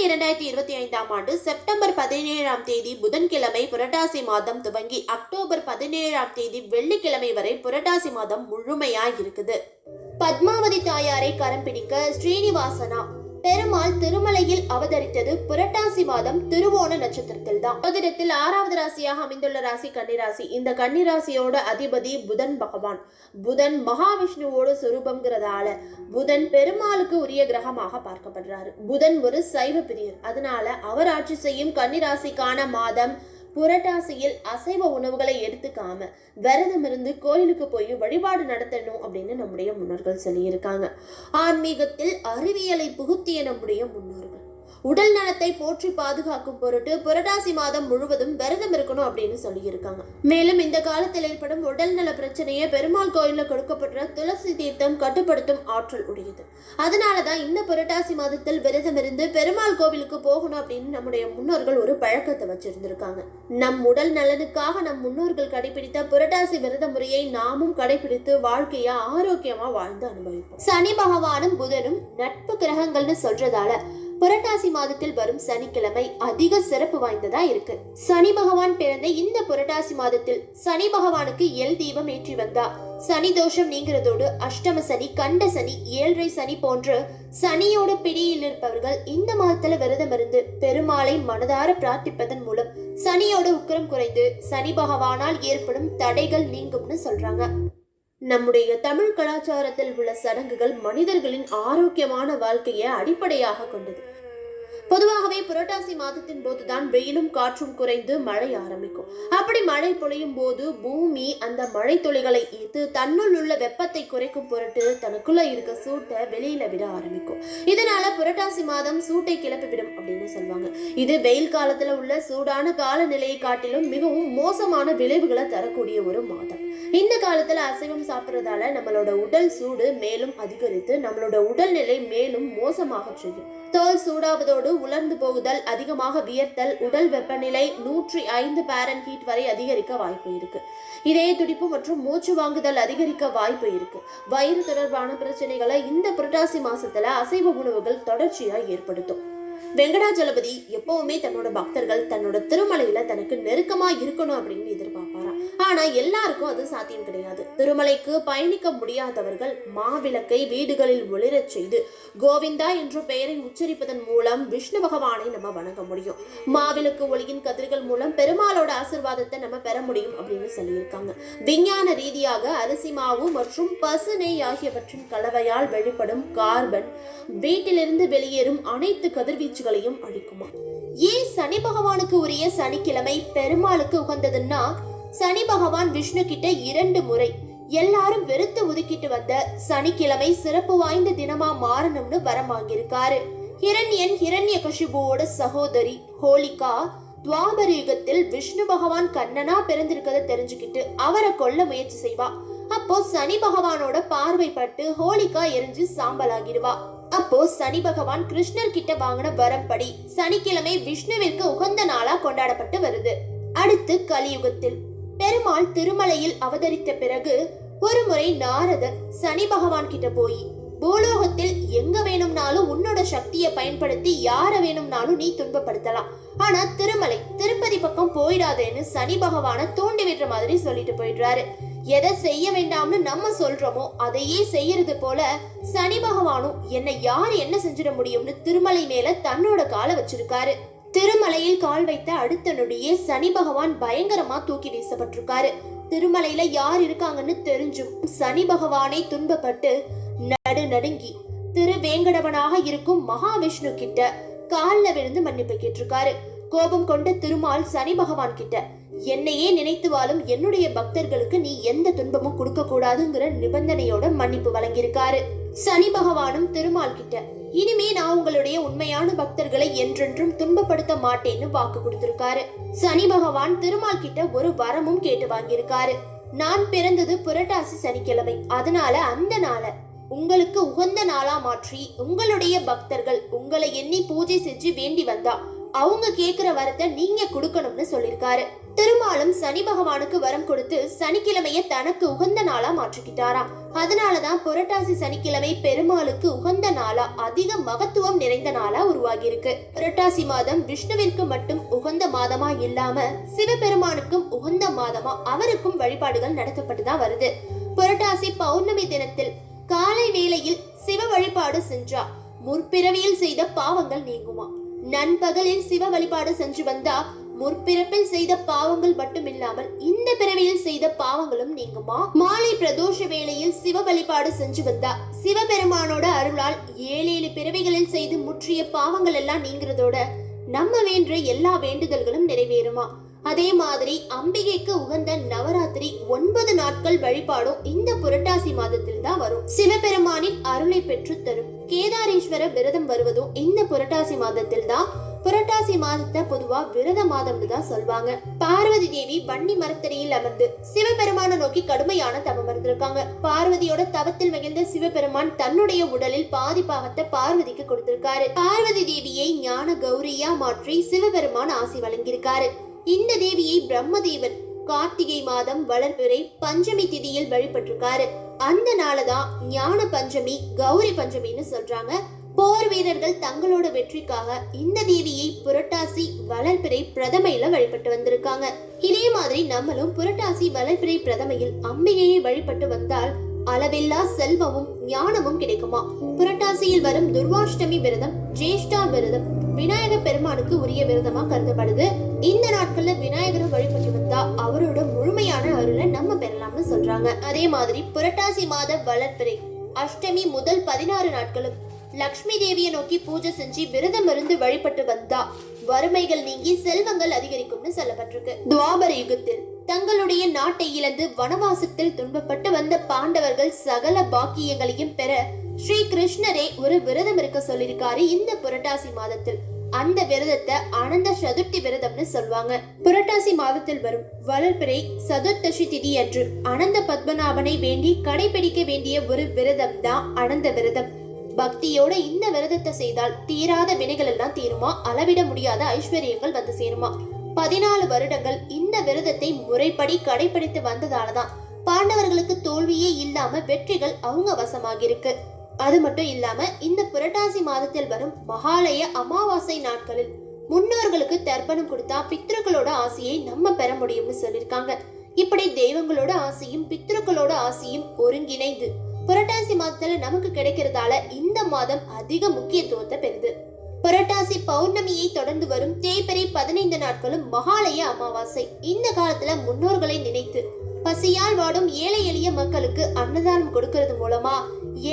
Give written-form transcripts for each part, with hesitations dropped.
2025 September 17 புதன்கிழமை புரட்டாசி மாதம் துவங்கி அக்டோபர் 17 வெள்ளிக்கிழமை வரை புரட்டாசி மாதம் முழுமையாய் இருக்குது. பத்மாவதி தாயாரை கரம் பிடிக்க ஸ்ரீனிவாசனா பெருமாள் திருமலையில் அவதரித்தது புரட்டாசி மாதம் திருவோண நட்சத்திரத்தில் தான். ஜோதிடத்தில் 6வது ராசியாக அமைந்துள்ள ராசி கன்னிராசி. இந்த கன்னிராசியோட அதிபதி புதன் பகவான். புதன் மகாவிஷ்ணுவோட சொரூபம்ங்கிறதால புதன் பெருமாளுக்கு உரிய கிரகமாக பார்க்கப்படுறாரு. புதன் ஒரு சைவ பிரியர். அதனால அவர் ஆட்சி செய்யும் கன்னிராசிக்கான மாதம் புரட்டாசியில் அசைவ உணவுகளை எடுத்துக்காம விரதம் இருந்து கோயிலுக்கு போய் வழிபாடு நடத்தணும் அப்படின்னு நம்முடைய முன்னோர்கள் சொல்லியிருக்காங்க. ஆன்மீகத்தில் அறிவியலை புகுத்திய நம்முடைய முன்னோர்கள் உடல் நலத்தை போற்றி பாதுகாக்கும் பொருட்டு புரட்டாசி மாதம் முழுவதும் விரதம் இருக்கணும் அப்படின்னு சொல்லியிருக்காங்க. மேலும் இந்த காலத்தில் ஏற்படும் உடல் நல பிரச்சனையை பெருமாள் கோயிலில் கொடுக்கப்பட்ட துளசி தீர்த்தம் கட்டுப்படுத்தும் ஆற்றல் உடையது. அதனாலதான் இந்த புரட்டாசி மாதத்தில் விரதம் இருந்து பெருமாள் கோவிலுக்கு போகணும் அப்படின்னு நம்முடைய முன்னோர்கள் ஒரு பழக்கத்தை வச்சிருந்திருக்காங்க. நம் உடல் நலனுக்காக நம் முன்னோர்கள் கடைபிடித்த புரட்டாசி விரத முறையை நாமும் கடைபிடித்து வாழ்க்கைய ஆரோக்கியமா வாழ்ந்து அனுபவிப்போம். சனி பகவானும் புதனும் நட்பு கிரகங்கள்னு சொல்றதால புரட்டாசி மாதத்தில் வரும் சனிக்கிழமை அதிக சிறப்பு வாய்ந்ததா இருக்கு. சனி பகவான் பிறந்த இந்த புரட்டாசி மாதத்தில் சனி பகவானுக்கு எல் தீபம் ஏற்றி வந்தா சனி தோஷம் நீங்கிறதோடு அஷ்டம சனி, கண்ட சனி, 7.5 சனி போன்ற சனியோட பிடியில் இருப்பவர்கள் இந்த மாதத்துல விரதம் இருந்து பெருமாளை மனதார பிரார்த்திப்பதன் மூலம் சனியோட உக்கிரம் குறைந்து சனி பகவானால் ஏற்படும் தடைகள் நீங்கும்னு சொல்றாங்க. நம்முடைய தமிழ் கலாச்சாரத்தில் உள்ள சடங்குகள் மனிதர்களின் ஆரோக்கியமான வாழ்க்கையை அடிப்படையாக கொண்டது. பொதுவாகவே புரட்டாசி மாதத்தின் போதுதான் வெயிலும் காற்றும் குறைந்து மழை ஆரம்பிக்கும். அப்படி மழை பொழியும் போது பூமி அந்த மழை துளிகளை ஈர்த்து தன்னுள் உள்ள வெப்பத்தை குறைக்கும் பொருட்டு தனக்குள்ள இருக்க சூட்டை வெளியில விட ஆரம்பிக்கும். இதனால புரட்டாசி மாதம் சூட்டை கிளப்பிவிடும் அப்படின்னு சொல்லுவாங்க. இது வெயில் காலத்துல உள்ள சூடான காலநிலையை காட்டிலும் மிகவும் மோசமான விளைவுகளை தரக்கூடிய ஒரு மாதம். இந்த காலத்துல அசைவம் சாப்பிட்றதால நம்மளோட உடல் சூடு மேலும் அதிகரித்து நம்மளோட உடல்நிலை மேலும் மோசமாக செய்யும். தோல் சூடாவதோடு உலர்ந்து போகுதல், அதிகமாக வியர்த்தல், உடல் வெப்பநிலை 105 பாரன்ஹீட் வரை அதிகரிக்க வாய்ப்பு இருக்கு. இதய துடிப்பு மற்றும் மூச்சு வாங்குதல் அதிகரிக்க வாய்ப்பு இருக்கு. வயிறு தொடர்பான பிரச்சனைகளை இந்த புரட்டாசி மாசத்துல அசைவ உணவுகள் தொடர்ச்சியா ஏற்படுத்தும். வெங்கடாஜலபதி எப்பவுமே தன்னோட பக்தர்கள் தன்னோட திருமலையில தனக்கு நெருக்கமா இருக்கணும் அப்படின்னு எதிர்பார்ப்பாராம். ஆனா எல்லாருக்கும் அது சாத்தியம் கிடையாது. திருமலைக்கு பயணிக்க முடியாதவர்கள் மாவிளக்கை வீடுகளில் ஒளிரச் செய்து கோவிந்தா என்ற பெயரை உச்சரிப்பதன் மூலம் விஷ்ணு பகவானை நம்ம வணங்க முடியும். மாவிளக்கு ஒளியின் கதிர்கள் மூலம் பெருமாளோட ஆசீர்வாதத்தை நம்ம பெற முடியும் அப்படின்னு சொல்லியிருக்காங்க. விஞ்ஞான ரீதியாக அரிசி மாவு மற்றும் பசு நெய் ஆகியவற்றின் கலவையால் வெளிப்படும் கார்பன் வீட்டிலிருந்து வெளியேறும் அனைத்து கதிர்வீச்சுகளையும் அழிக்குமா. ஏன் சனி பகவானுக்கு உரிய சனிக்கிழமை பெருமாளுக்கு உகந்ததுன்னா, சனி பகவான் விஷ்ணு கிட்ட 2 முறை எல்லாரும் வெறுத்து ஒதுக்கிட்டு வந்த சனிக்கிழமை சிறப்பு வாய்ந்த தினமா மாறணும்னு வரம் வாங்கியிருக்காரு. ஹிரண்யகசிபுவோட சகோதரி ஹோலிகா துவாபர யுகத்தில் விஷ்ணு பகவான் கண்ணனா பிறந்திருக்கத தெரிஞ்சுக்கிட்டு அவரை கொல்ல முயற்சி செய்வா. அப்போ சனி பகவானோட பார்வை பட்டு ஹோலிகா எரிஞ்சு சாம்பலாகிடுவா. அப்போ சனி பகவான் கிருஷ்ணர் கிட்ட வாங்கின வரம்படி சனிக்கிழமை விஷ்ணுவிற்கு உகந்த நாளா கொண்டாடப்பட்டு வருது. அடுத்து கலியுகத்தில் பெருமாள் திருமலையில் அவதரித்த பிறகு ஒரு முறை நாரதர் சனி பகவான் கிட்ட போய், பூலோகத்தில் எங்க வேணும்னாலும் உன்னோட சக்தியை பயன்படுத்தி யார வேணும்னாலும் நீ துன்பப்படுத்தலாம், ஆனா திருப்பதி பக்கம் போயிடாதேன்னு சனி பகவான தூண்டி விடுற மாதிரி சொல்லிட்டு போயிடுறாரு. எதை செய்ய வேண்டாம்னு நம்ம சொல்றோமோ அதையே செய்யறது போல சனி பகவானும் என்னை யார் என்ன செஞ்சிட முடியும்னு திருமலை மேல தன்னோட காலை வச்சிருக்காரு. திருமலையில் கால் வைத்த அடுத்த நொடியே சனி பகவான் பயங்கரமா தூக்கி வீசப்பட்டிருக்காரு. திருமலையில யார் இருக்காங்கன்னு தெரிஞ்சும் சனி பகவானை துன்பப்பட்டு நடுங்கி திருவேங்கடவனாக இருக்கும் மகாவிஷ்ணு கிட்ட கால்ல விழுந்து மன்னிப்பு கேட்டிருக்காரு. கோபம் கொண்ட திருமால் சனி பகவான் கிட்ட, என்னையே நினைத்து வாழும் என்னுடைய பக்தர்களுக்கு நீ எந்த துன்பமும் கொடுக்க கூடாதுங்கிற நிபந்தனையோட மன்னிப்பு வழங்கியிருக்காரு. சனி பகவானும் திருமால் கிட்ட, இனிமே நான் உங்களுடைய உண்மையான பக்தர்களை என்றென்றும் துன்பப்படுத்த மாட்டேன்னு வாக்கு கொடுத்திருக்காரு. சனி பகவான் திருமால் கிட்ட ஒரு வரமும் கேட்டு வாங்கியிருக்காரு. நான் பிறந்தது புரட்டாசி சனிக்கிழமை, அதனால அந்த நாளை உங்களுக்கு உகந்த நாளா மாற்றி உங்களுடைய பக்தர்கள் உங்களை எண்ணி பூஜை செஞ்சு வேண்டி வந்தா அவங்க கேக்குற வரத்தை நீங்க கொடுக்கணும்னு சொல்லிருக்காரு. திருமாலும் சனி பகவானுக்கு வரம் கொடுத்து சனிக்கிழமைய தனக்கு உகந்த நாளா மாற்றிக்கிட்டாராம். அதனாலதான் புரட்டாசி சனிக்கிழமை பெருமாளுக்கு உகந்த நாளா, அதிக மகத்துவம் நிறைந்த நாளா உருவாகி இருக்கு. புரட்டாசி மாதம் விஷ்ணுவிற்கு மட்டும் உகந்த மாதமா இல்லாம சிவபெருமானுக்கும் உகந்த மாதமா அவருக்கும் வழிபாடுகள் நடத்தப்பட்டுதான் வருது. புரட்டாசி பௌர்ணமி தினத்தில் காலை வேளையில் சிவ வழிபாடு சென்றா முற்பிறவியில் செய்த பாவங்கள் நீங்குமா. நண்பகலில் சிவ வழிபாடு சென்று வந்தா முற்பிறப்பில் செய்த பாவங்கள் மட்டுமில்லாமல் இந்த பிறவியில் செய்த பாவங்களும் நீங்குமா. மாலை பிரதோஷ வேளையில் சிவ வழிபாடு செஞ்சு வந்தா சிவபெருமானோட அருளால் 7 பிறவிகளில் செய்து முற்றிய பாவங்கள் எல்லாம் நீங்கிறதோட நம்ம வேண்ட எல்லா வேண்டுதல்களும் நிறைவேறுமா. அதே மாதிரி அம்பிகைக்கு உகந்த நவராத்திரி 9 நாட்கள் வழிபாடும் இந்த புரட்டாசி மாதத்தில் தான் வரும். சிவபெருமானின் அருளை பெற்று தரும் கேதாரேஸ்வர விரதம் வருவதும் இந்த புரட்டாசி மாதத்தில் தான். புரட்டாசி மாதத்தை பொதுவா விரத மாதம்னு தான் சொல்வாங்க. பார்வதி தேவி வன்னி மரத்தடியில் அமர்ந்து சிவபெருமான நோக்கி கடுமையான தவம் இருந்திருக்காங்க. பார்வதியோட தவத்தில் மகிழ்ந்த சிவபெருமான் தன்னுடைய உடலில் பாதி பாகத்தை பார்வதிக்கு கொடுத்திருக்காரு. பார்வதி தேவியை ஞான கௌரியா மாற்றி சிவபெருமான் ஆசி வழங்கியிருக்காரு. இந்த தேவியை பிரம்மதேவன் கார்த்திகை மாதம் வளர்பிறை பஞ்சமி திதியில் வழிபட்டிருக்காரு. அந்த நாளதான் ஞான பஞ்சமி, கௌரி பஞ்சமின்னு சொல்றாங்க. போர் வீரர்கள் தங்களோட வெற்றிக்காக இந்த தேவியை புரட்டாசி வளர்பிறை பிரதமையில வழிபட்டு வந்திருக்காங்க. இதே மாதிரி நம்மளும் புரட்டாசி வளர்பிறை பிரதமையில் அம்பிகையை வழிபட்டு வந்தால் அளவில்லா செல்வமும் ஞானமும் கிடைக்குமா. புரட்டாசியில் வரும் துர்வாஷ்டமி விரதம், ஜேஷ்டா விரதம் விநாயக பெருமானுக்கு உரிய விரதமா கருதப்படுது. இந்த நாட்கள்ல விநாயகரை வழிபட்டு வந்தா அவரோட முழுமையான அருளை நம்ம பெறலாம்னு சொல்றாங்க. அதே மாதிரி புரட்டாசி மாத வளர்பிறை அஷ்டமி முதல் 16 நாட்களும் லக்ஷ்மி தேவியை நோக்கி பூஜை செஞ்சு விரதம் இருந்து வழிபட்டு வந்தா வறுமைகள் நீங்கி செல்வங்கள் அதிகரிக்கும்னு சொல்லப்பட்டிருக்கு. துவாபர யுகத்தில் தங்களுடைய நாட்டை இழந்து வனவாசத்தில் துன்பப்பட்டு வந்த பாண்டவர்கள் சகல பாக்கியங்களையும் பெற ஸ்ரீ கிருஷ்ணரே ஒரு விரதம் இருக்க சொல்லியிருக்காரு இந்த புரட்டாசி மாதத்தில். அந்த விரதத்தை அனந்த சதுர்த்தி விரதம்னு சொல்வாங்க. புரட்டாசி மாதத்தில் வரும் வளர்பிறை சதுர்த்தசி திதி அன்று அனந்த பத்மநாபனை வேண்டி கடைபிடிக்க வேண்டிய ஒரு விரதம் தான் அனந்த விரதம். பக்தியோட இந்த விரதத்தை செய்தால் தீராத வினைகள் எல்லாம் தீருமா, அளவிட முடியாத ஐஸ்வர்யங்கள் வந்து சேருமா. 14 வருடங்கள் இந்த விரதத்தை முறைப்படி கடைபிடித்து வந்ததாலதான் பாண்டவர்களுக்கு தோல்வியே இல்லாம வெற்றிகள் அவங்க வசமாக இருக்கு. அது மட்டும் இல்லாம இந்த புரட்டாசி மாதத்தில் வரும் மகாலய அமாவாசை நாட்களில் முன்னோர்களுக்கு தர்ப்பணம் கொடுத்தா பித்ருக்களோட ஆசையை நம்ம பெற முடியும்னு சொல்லியிருக்காங்க. இப்படி தெய்வங்களோட ஆசையும் பித்ருக்களோட ஆசையும் ஒருங்கிணைந்து புரட்டாசி மாதத்துல நமக்கு கிடைக்கிறதால இந்த மாதம் அதிக முக்கியத்துவத்தை பெறுது. புரட்டாசி பௌர்ணமியை தொடர்ந்து வரும் தேய்பிறை 15 நாட்களும் மகாலய அமாவாசை. இந்த காலத்துல முன்னோர்களை நினைத்து பசியால் வாடும் ஏழை எளிய மக்களுக்கு அன்னதானம் கொடுக்கறது மூலமா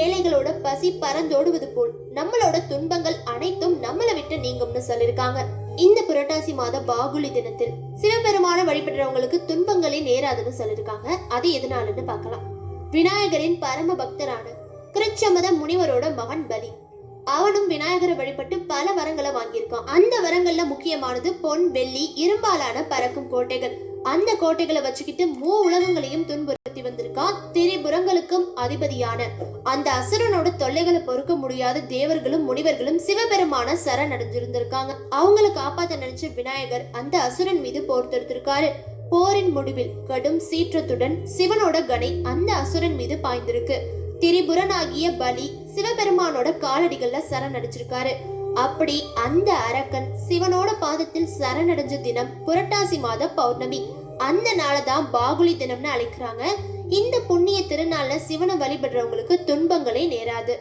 ஏழைகளோட பசி பறந்தோடுவது போல் நம்மளோட துன்பங்கள் அனைத்தும் நம்மளை விட்டு நீங்கும்னு சொல்லியிருக்காங்க. இந்த புரட்டாசி மாத பாகுலி தினத்தில் சிவபெருமான வழிபடுறவங்களுக்கு துன்பங்களே நேராதுன்னு சொல்லியிருக்காங்க. அது எதனாலன்னு பார்க்கலாம். விநாயகரின் பரம பக்தரான கிருச்சமத முனிவரோட மகன் பலி, அவனும் விநாயகரை வழிபட்டு பல வரங்களை வாங்கியிருக்கான். அந்த வரங்கள்ல முக்கியமானது பொன், வெள்ளி, இரும்பாலான பறக்கும் கோட்டைகள். அந்த கோட்டைகளை வச்சுக்கிட்டு 3 உலகங்களையும் துன்புறுத்தி வந்திருக்கான். திரிபுரங்களுக்கும் அதிபதியான அந்த அசுரனோட தொல்லைகளை பொறுக்க முடியாத தேவர்களும் முனிவர்களும் சிவபெருமான சரணடைஞ்சிருந்திருக்காங்க. அவங்களை காப்பாத்த நினைச்ச விநாயகர் அந்த அசுரன் மீது போர் தொடுத்திருக்காரு. போரின் முடிவில் கடும் சீற்றத்துடன் சிவனோட கணை அந்த அசுரன் மீது பாய்ந்திருக்கு. திரிபுரனாகிய பலி சிவபெருமானோட காலடிகள்ல சரணடைச்சிருக்காரு. அப்படி அந்த அரக்கன் சிவனோட பாதத்தில் சரணடைஞ்ச தினம் புரட்டாசி மாத பௌர்ணமி. அந்த நாளதான் பாகுலி தினம்னு அழைக்கிறாங்க. இந்த புண்ணிய திருநாள்ல சிவனை வழிபடுறவங்களுக்கு துன்பங்களே நேராது.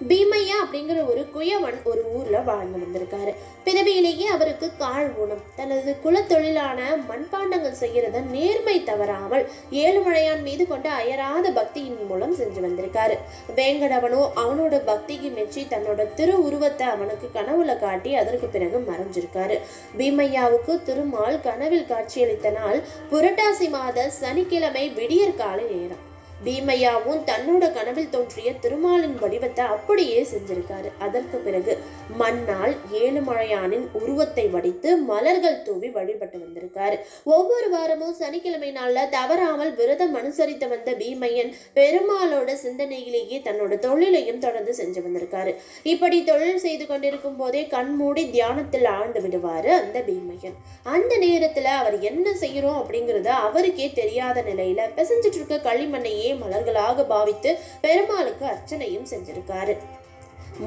பீமையா அப்படிங்கிற ஒரு குயவன் ஒரு ஊர்ல வாழ்ந்து வந்திருக்காரு. பிறவியிலேயே அவருக்கு கால் ஊனம். தனது குலத்தொழிலான மண்பாண்டங்கள் செய்யறத நேர்மை தவறாமல் ஏழுமலையான் மீது கொண்ட அயராத பக்தியின் மூலம் செஞ்சு வந்திருக்காரு. வேங்கடவனோ அவனோட பக்திக்கு மெச்சி தன்னோட திரு உருவத்தை அவனுக்கு கனவுல காட்டி அதற்கு பிறகு மறைஞ்சிருக்காரு. பீமையாவுக்கு திருமால் கனவில் காட்சியளித்த நாள் புரட்டாசி மாத சனிக்கிழமை விடியற் காலை நேரம். பீமையாவும் தன்னோட கனவில் தோன்றிய திருமாலின் வடிவத்தை அப்படியே செஞ்சிருக்காரு. அதற்கு பிறகு மண்ணால் ஏழுமலையானின் உருவத்தை வடித்து மலர்கள் தூவி வழிபட்டு வந்திருக்காரு. ஒவ்வொரு வாரமும் சனிக்கிழமை நாள்ல தவறாமல் விரதம் அனுசரித்து வந்த பீமையன் பெருமாளோட சிந்தனையிலேயே தன்னோட தொழிலையும் தொடர்ந்து செஞ்சு வந்திருக்காரு. இப்படி தொழில் செய்து கொண்டிருக்கும் போதே கண்மூடி தியானத்தில் ஆழ்ந்து விடுவாரு அந்த பீமையன். அந்த நேரத்துல அவர் என்ன செய்யறோம் அப்படிங்கறது அவருக்கே தெரியாத நிலையில பிசைஞ்சிட்டு இருக்க களிமண்ணையே மலர்களாக பாவித்து பெருமாளுக்கு அர்ச்சனையும் செஞ்சிருக்காரு.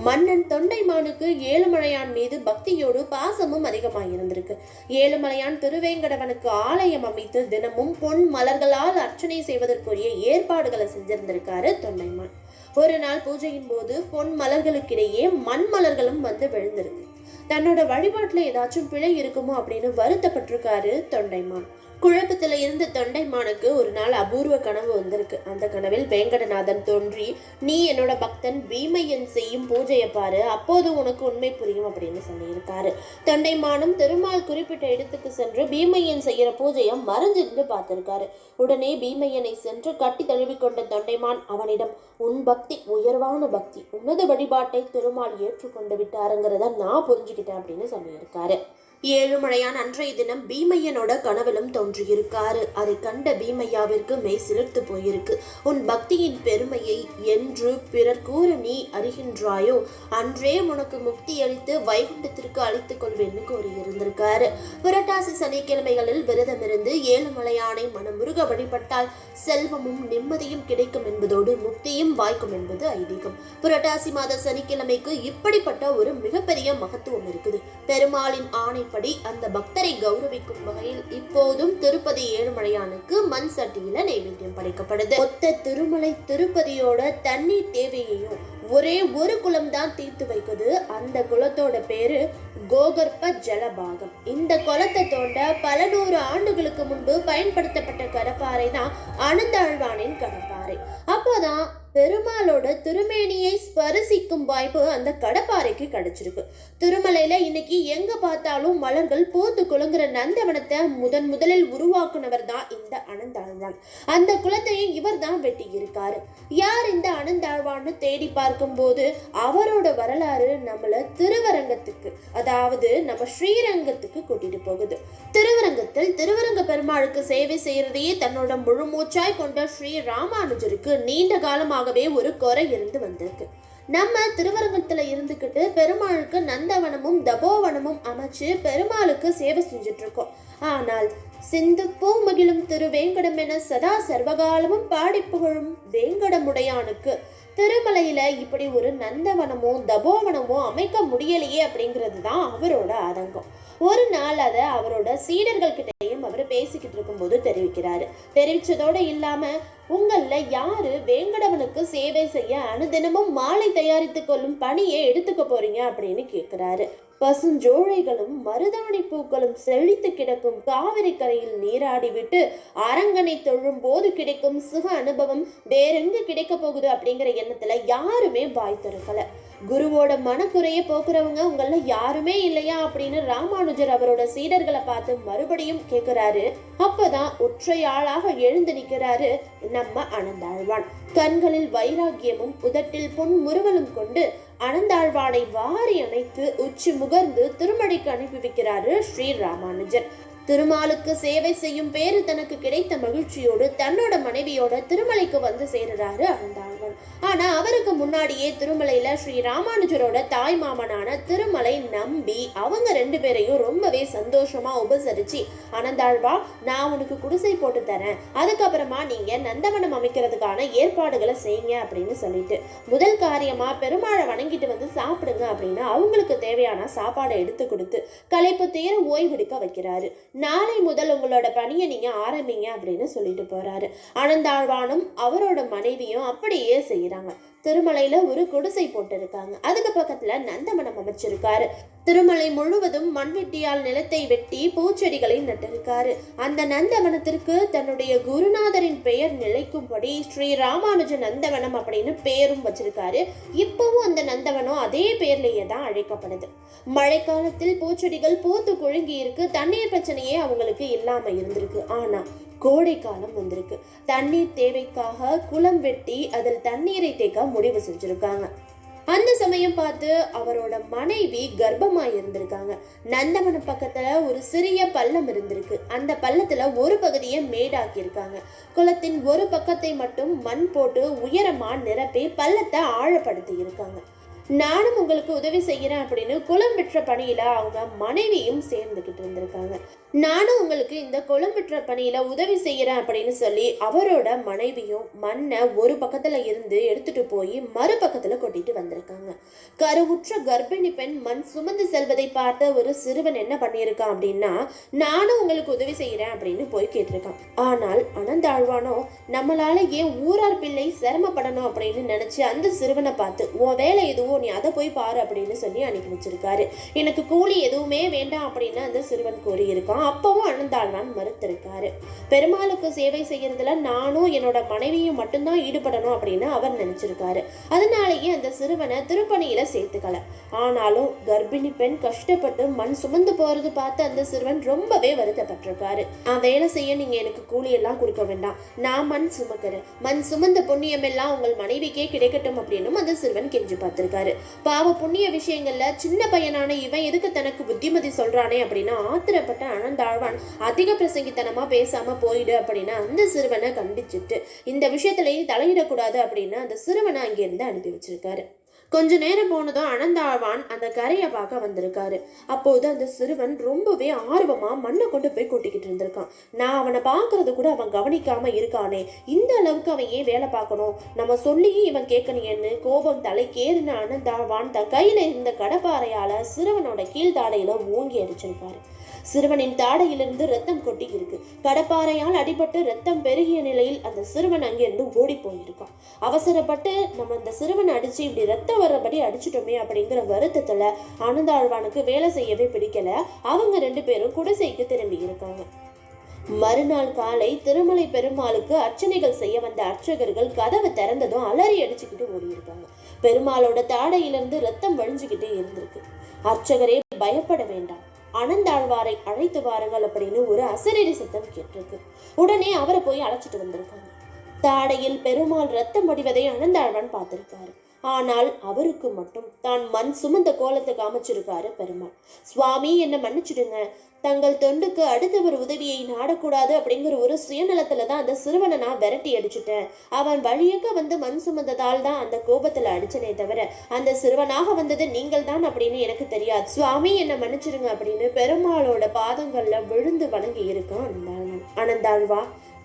மன்னன் தொண்டைமானுக்கு ஏழுமலையான் மீது பக்தியோடு பாசமும் அதிகமாக இருந்திருக்கு. ஏழுமலையான் திருவேங்கடவனுக்கு ஆலயம் அமைத்து தினமும் பொன் மலர்களால் அர்ச்சனை செய்வதற்குரிய ஏற்பாடுகளை செஞ்சிருந்திருக்காரு தொண்டைமான். ஒரு நாள் பூஜையின் போது பொன் மலர்களுக்கிடையே மண் மலர்களும் வந்து விழுந்திருக்கு. தன்னோட வழிபாட்டுல ஏதாச்சும் பிழை இருக்குமோ அப்படின்னு வருத்தப்பட்டிருக்காரு தொண்டைமான். குழப்பத்துல இருந்த தொண்டைமானுக்கு ஒரு நாள் அபூர்வ கனவு வந்திருக்கு. அந்த கனவில் வேங்கடநாதன் தோன்றி, நீ என்னோட பக்தன் பீமையன் செய்யும் பூஜையை பாரு, அப்போது உனக்கு உண்மை புரியும் அப்படின்னு சொல்லியிருக்காரு. தொண்டைமானும் திருமால் குறிப்பிட்ட இடத்துக்கு சென்று பீமையன் செய்யற பூஜையை மறைஞ்சிருந்து பார்த்திருக்காரு. உடனே பீமையனை சென்று கட்டி தழுவிக்கொண்ட தொண்டைமான் அவனிடம், உன் பக்தி உயர்வான பக்தி, உன்னத வழிபாட்டை திருமால் ஏற்றுக்கொண்டு விட்டாருங்கிறத நான் புரிஞ்சுக்கிட்டேன் அப்படின்னு சொல்லியிருக்காரு. ஏழுமலையான் அன்றைய தினம் பீமையனோட கனவிலும் தோன்றியிருக்காரு. அதை கண்ட பீமையாவிற்கு மெய் சிலிர்த்து போயிருக்கு. உன் பக்தியின் பெருமையை என்று பிறர் கூற நீ அறிகின்றாயோ அன்றே உனக்கு முக்தி அளித்து வைகுண்டத்திற்கு அழைத்துக் கொள்வேன்னு கூறியிருந்திருக்காரு. புரட்டாசி சனிக்கிழமைகளில் விரதம் இருந்து ஏழுமலையானை மனமுருக வழிபட்டால் செல்வமும் நிம்மதியும் கிடைக்கும் என்பதோடு முக்தியும் வாய்க்கும் என்பது ஐதீகம். புரட்டாசி மாத சனிக்கிழமைக்கு இப்படிப்பட்ட ஒரு மிகப்பெரிய மகத்துவம் இருக்குது. பெருமாளின் ஆணை படி அந்த பக்தரை கௌரவிக்கும் வகையில் இப்போதும் திருப்பதி ஏழுமலையானுக்கு மண் சட்டியில நைவேத்தியம் படைக்கப்படுது. மொத்த திருமலை திருப்பதியோட தண்ணீர் தேவையையும் ஒரே ஒரு குளம் தான் தீர்த்து வைக்குது. அந்த குளத்தோட பேரு கோகர்ப்ப ஜலபாகம். இந்த குளத்தை தோண்ட பல நூறு ஆண்டுகளுக்கு முன்பு பயன்படுத்தப்பட்ட கடப்பாறை தான் அனந்தாழ்வானின் கடப்பாறை. அப்போதான் பெருமாளோட திருமேனியை ஸ்பரிசிக்கும் வாய்ப்பு அந்த கடப்பாறைக்கு கிடைச்சிருக்கு. திருமலையில இன்னைக்கு எங்க பார்த்தாலும் மலர்கள் பூத்து குலுங்குற நந்தவனத்தை முதலில் உருவாக்குனவர் தான் இந்த அனந்தாழ்வான். அந்த குலத்தையும் இவர் தான் வெட்டி இருக்காரு. யார் இந்த அனந்தாழ்வான்னு தேடி பார்க்கும் போது அவரோட வரலாறு நம்மள திருவரங்கத்துக்கு, அதாவது நம்ம ஸ்ரீரங்கத்துக்கு கூட்டிட்டு போகுது. திருவரங்கத்தில் திருவரங்க பெருமாளுக்கு சேவை செய்யறதையே தன்னோட முழு மூச்சாய் கொண்ட ஸ்ரீ ராமானுஜருக்கு நீண்ட காலமாக ஒரு குறை இருந்து வந்திருக்கு. நம்ம திருவரங்கத்துல இருந்துகிட்டு பெருமாளுக்கு நந்தவனமும் தபோவனமும் அமைச்சு பெருமாளுக்கு சேவை செஞ்சுட்டு இருக்கோம். ஆனால் சிந்து பூ மகிழும் திரு வேங்கடம் என சதா சர்வகாலமும் பாடி புகழும் வேங்கடமுடையானுக்கு திருமலையில இப்படி ஒரு நந்தவனமோ தபோவனமோ அமைக்க முடியலையே அப்படிங்கிறது தான் அவரோட ஆதங்கம். ஒரு நாள் அதை அவரோட சீடர்கள் கிட்டையும் அவர் பேசிக்கிட்டு இருக்கும்போது தெரிவிச்சதோடு இல்லாம, உங்கள யாரு வேங்கடவனுக்கு சேவை செய்ய அனுதினமும் மாலை தயாரித்து கொள்ளும் பணியை எடுத்துக்க போறீங்க அப்படின்னு கேட்கிறாரு. பசுஞ்சோழைகளும் மருதாணி பூக்களும் செழித்து கிடக்கும் காவிரி கரையில் நீராடி விட்டு அரங்கனை தொழும் போது கிடைக்கும் சுக அனுபவம் வேறெங்கு கிடைக்க போகுது அப்படிங்கிற எண்ணத்துல யாருமே வாய் திறக்கல. குருவோட மனக்குறைய போக்குறவங்க உங்கள யாருமே இல்லையா அப்படின்னு ராமானுஜர் அவரோட சீடர்களை பார்த்து மறுபடியும் கேட்கிறாரு. அப்பதான் ஒற்றையாளாக எழுந்து நிற்கிறாரு நம்ம அனந்தாழ்வான். கண்களில் வைராக்கியமும் உதட்டில் பொன் முறுவலும் கொண்டு அனந்தாழ்வானை வாரி அணைத்து உச்சி முகர்ந்து திருமடிக்கு அனுப்பி வைக்கிறாரு ஸ்ரீ ராமானுஜர். திருமாலுக்கு சேவை செய்யும் பேரு தனக்கு கிடைத்த மகிழ்ச்சியோடு தன்னோட மனைவியோட திருமலைக்கு வந்து சேருறாரு அனந்தாழ்வான். ஆனா அவருக்கு முன்னாடியே திருமலையில ஸ்ரீ ராமானுஜரோட தாய் மாமனான திருமலை நம்பி அவங்க 2 பேரையும் ரொம்பவே சந்தோஷமா உபசரிச்சு, அனந்தாழ்வா, நான் உனக்கு குடிசை போட்டு தரேன், அதுக்கப்புறமா நீங்க நந்தவனம் அமைக்கிறதுக்கான ஏற்பாடுகளை செய்யுங்க அப்படின்னு சொல்லிட்டு முதல் காரியமா பெருமாளை வணங்கிட்டு வந்து சாப்பிடுங்க அப்படின்னு அவங்களுக்கு தேவையான சாப்பாடை எடுத்து கொடுத்து களைப்பு தீர ஓய்வெடுக்க வைக்கிறாரு. நாளை முதல் உங்களோட பணியை நீங்க ஆரம்பிங்க அப்படின்னு சொல்லிட்டு போறாரு. அனந்தாழ்வானும் அவரோட மனைவியும் அப்படியே செய்யறாங்க. திருமலையில ஒரு குடிசை போட்டு இருக்காங்க. அதுக்கு பக்கத்துல நந்தவனம் அமைச்சிருக்காரு. திருமலை முழுவதும் மண்வெட்டியால் நிலத்தை வெட்டி பூச்செடிகளை நட்டிருக்காரு. அந்த நந்தவனத்திற்கு தன்னுடைய குருநாதரின் பெயர் நிலைக்கும்படி ஸ்ரீ ராமானுஜ நந்தவனம் அப்படின்னு பேரும் வச்சிருக்காரு. இப்பவும் அந்த நந்தவனம் அதே பேர்லயே தான் அழைக்கப்படுது. மழைக்காலத்தில் பூச்செடிகள் பூத்து குழுங்கி இருக்கு. தண்ணீர் பிரச்சனையே அவங்களுக்கு இல்லாம இருந்திருக்கு. ஆனா கோடை காலம் வந்திருக்கு. தண்ணீர் தேவைக்காக குளம் வெட்டி அதில் தண்ணீரை தேக்க முடிவு செஞ்சிருக்காங்க. அந்த சமயம் பார்த்து அவரோட மனைவி கர்ப்பமா இருந்திருக்காங்க. நந்தவனம் பக்கத்துல ஒரு சிறிய பள்ளம் இருந்திருக்கு. அந்த பள்ளத்துல ஒரு பகுதியை மேடாக்கி இருக்காங்க. குளத்தின் ஒரு பக்கத்தை மட்டும் மண் போட்டு உயரமா நிரப்பி பள்ளத்தை ஆழப்படுத்தி இருக்காங்க. நானும் உங்களுக்கு உதவி செய்யறேன் அப்படின்னு குளம் வெட்டுற பணியில அவங்க மனைவியும் சேர்ந்துகிட்டு இருந்திருக்காங்க. நானும் உங்களுக்கு இந்த குளம் வெட்டுற பணியில உதவி செய்யறேன் அப்படின்னு சொல்லி அவரோட மனைவியும் மண்ணை ஒரு பக்கத்துல இருந்து எடுத்துட்டு போய் மறுபக்கத்துல கொட்டிட்டு வந்திருக்காங்க. கருவுற்ற கர்ப்பிணி பெண் மண் சுமந்து செல்வதை பார்த்த ஒரு சிறுவன் என்ன பண்ணியிருக்கான் அப்படின்னா, நானும் உங்களுக்கு உதவி செய்யறேன் அப்படின்னு போய் கேட்டிருக்கான். ஆனால் அனந்தாழ்வானோ நம்மளால ஏன் ஊரார் பிள்ளை சிரமப்படணும் அப்படின்னு நினைச்சு அந்த சிறுவனை பார்த்து, உன் வேலை எதுவோ நீ அதை போய் பாரு அப்படின்னு சொல்லி அனுப்பி வச்சிருக்காரு. எனக்கு கூலி எதுவுமே வேண்டாம் அப்படின்னு அந்த சிறுவன் கூறியிருக்கான். அப்பவும் அனந்தாழ்வான் மறுத்திருக்காரு. பெருமாளுக்கு சேவை செய்யறதுல நானும் என்னோட மனைவியும் மட்டும்தான் ஈடுபடணும் அப்படின்னு அவர் நினைச்சிருக்காரு. அதனாலேயே அந்த சிறுவனை திருப்பணியில சேர்த்துக்கல. ஆனாலும் கர்ப்பிணி பெண் கஷ்டப்பட்டு மண் சுமந்து போறது பார்த்து அந்த சிறுவன் ரொம்பவே வருத்தப்பட்டிருக்காரு. வேலை செய்ய நீங்க எனக்கு கூலி எல்லாம் கொடுக்க வேண்டாம், நான் மண் சுமக்கிறேன், மண் சுமந்த புண்ணியம் எல்லாம் உங்கள் மனைவிக்கே கிடைக்கட்டும் அப்படின்னு அந்த சிறுவன் கெஞ்சி பார்த்திருக்காரு. பாவ புண்ணிய விஷயங்கள்ல சின்ன பையனான இவன் எதுக்கு தனக்கு புத்திமதி சொல்றானே அப்படின்னு ஆத்திரப்பட்ட அனந்தாழ்வான் அதிக பிரசங்கித்தனமா பேசாம போயிடு அப்படின்னு அந்த சிறுவனை கண்டிச்சுட்டு இந்த விஷயத்திலேயே தலையிடக்கூடாது அப்படின்னு அந்த சிறுவனை அங்கிருந்து அனுப்பி வச்சிருக்காரு. கொஞ்ச நேரம் போனதும் அனந்தாழ்வான் அந்த கரையை பார்க்க வந்திருக்காரு. அப்போது அந்த சிறுவன் ரொம்பவே ஆர்வமா மண்ணை கொண்டு போய் கொட்டிக்கிட்டு இருந்திருக்கான். நான் அவனை பார்க்கறது கூட அவன் கவனிக்காம இருக்கானே, இந்த அளவுக்கு அவன் ஏன் வேலை பார்க்கணும், நம்ம சொல்லியும் இவன் கேட்கணையன்னு கோபம் தலைக்கேறின அனந்தாழ்வான் தன் கையில இருந்த கடப்பாறையால சிறுவனோட கீழ்தாடையில ஓங்கி அடிச்சிருக்காரு. சிறுவனின் தாடையிலிருந்து ரத்தம் கொட்டி இருக்கு. கடப்பாறையால் அடிபட்டு ரத்தம் பெருகிய நிலையில் அந்த சிறுவன் அங்கிருந்து ஓடி போயிருக்கான். அவசரப்பட்டு நம்ம அந்த சிறுவனை அடிச்சு இப்படி ரத்தம் வர்றபடி அடிச்சுட்டோமே அப்படிங்கிற வருத்தத்துல அனந்தாழ்வானுக்கு வேலை செய்யவே பிடிக்கல. அவங்க 2 பேரும் குடிசைக்கு திரும்பி இருக்காங்க. மறுநாள் காலை திருமலை பெருமாளுக்கு அர்ச்சனைகள் செய்ய வந்த அர்ச்சகர்கள் கதவை திறந்ததும் அலறி அடிச்சுக்கிட்டு ஓடி இருக்காங்க. பெருமாளோட தாடையிலிருந்து ரத்தம் வழிஞ்சுக்கிட்டே இருந்திருக்கு. அர்ச்சகரே பயப்பட வேண்டாம், அனந்தாழ்வாரை அழைத்து வாருங்கள் அப்படின்னு ஒரு அசரீரி சத்தம் கேட்டிருக்கு. உடனே அவரை போய் அழைச்சிட்டு வந்திருக்காங்க. தாடையில் பெருமாள் ரத்தம் வடிவதை அனந்தாழ்வான் பார்த்திருக்காரு. ஆனால் அவருக்கு மட்டும் தான் மண் சுமந்த கோலத்தை காமிச்சிருக்காரு பெருமாள். சுவாமி, என்னை மன்னிச்சிடுங்க, தங்கள் தொண்டுக்கு அடுத்தவர் உதவியை நாடக்கூடாது அப்படிங்கிற ஒரு சுயநலத்துல தான் அந்த சிறுவனை நான் விரட்டி அடிச்சுட்டேன். அவன் வழியக்க வந்து மண் சுமந்ததால் தான் அந்த கோபத்துல அடிச்சனே தவிர அந்த சிறுவனாக வந்தது நீங்கள் தான் அப்படின்னு எனக்கு தெரியாது. சுவாமி, என்னை மன்னிச்சிடுங்க அப்படின்னு பெருமாளோட பாதங்கள்ல விழுந்து வணங்கி இருக்கான் அனந்தாழ்வா.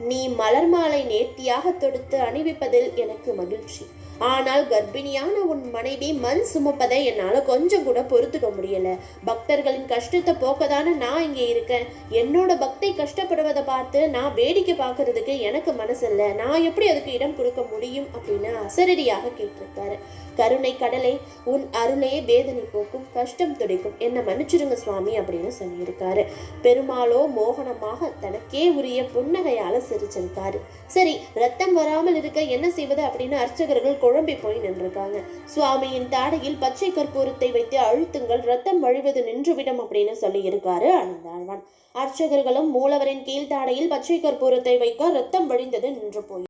நீ மலர் மாலை நேர்த்தியாக தொடுத்து அணிவிப்பதில் எனக்கு மகிழ்ச்சி. ஆனால் கர்ப்பிணியான உன் மனைவி மண் சுமப்பதை என்னால கொஞ்சம் கூட பொறுத்துக்க முடியல. பக்தர்களின் கஷ்டத்தை போக்கதான நான் இங்கே இருக்கேன். என்னோட பக்தை கஷ்டப்படுவதை பார்த்து நான் வேடிக்கை பார்க்கறதுக்கு எனக்கு மனசு இல்லை. நான் எப்படி அதுக்கு இடம் கொடுக்க முடியும் அப்படின்னு அசரடியாக கேட்டிருக்காரு. கருணை கடலை, உன் அருளே வேதனை போக்கும், கஷ்டம் துடைக்கும், என்னை மன்னிச்சிடுங்க சுவாமி அப்படின்னு சொல்லியிருக்காரு. பெருமாளோ மோகனமாக தனக்கே உரிய புன்னகையால சிரிச்சிருக்காரு. சரி, ரத்தம் வராமல் இருக்க என்ன செய்வது அப்படின்னு அர்ச்சகர்கள் குழம்பி போய் நின்றிருக்காங்க. சுவாமியின் தாடையில் பச்சை கற்பூரத்தை வைத்து அழுத்துங்கள், ரத்தம் வழிவது நின்றுவிடும் அப்படின்னு சொல்லி இருக்காரு அனந்தாழ்வான். அர்ச்சகர்களும் மூலவரின் கீழ்த்தாடையில் பச்சை கற்பூரத்தை வைக்க ரத்தம் வழிந்தது நின்று போய்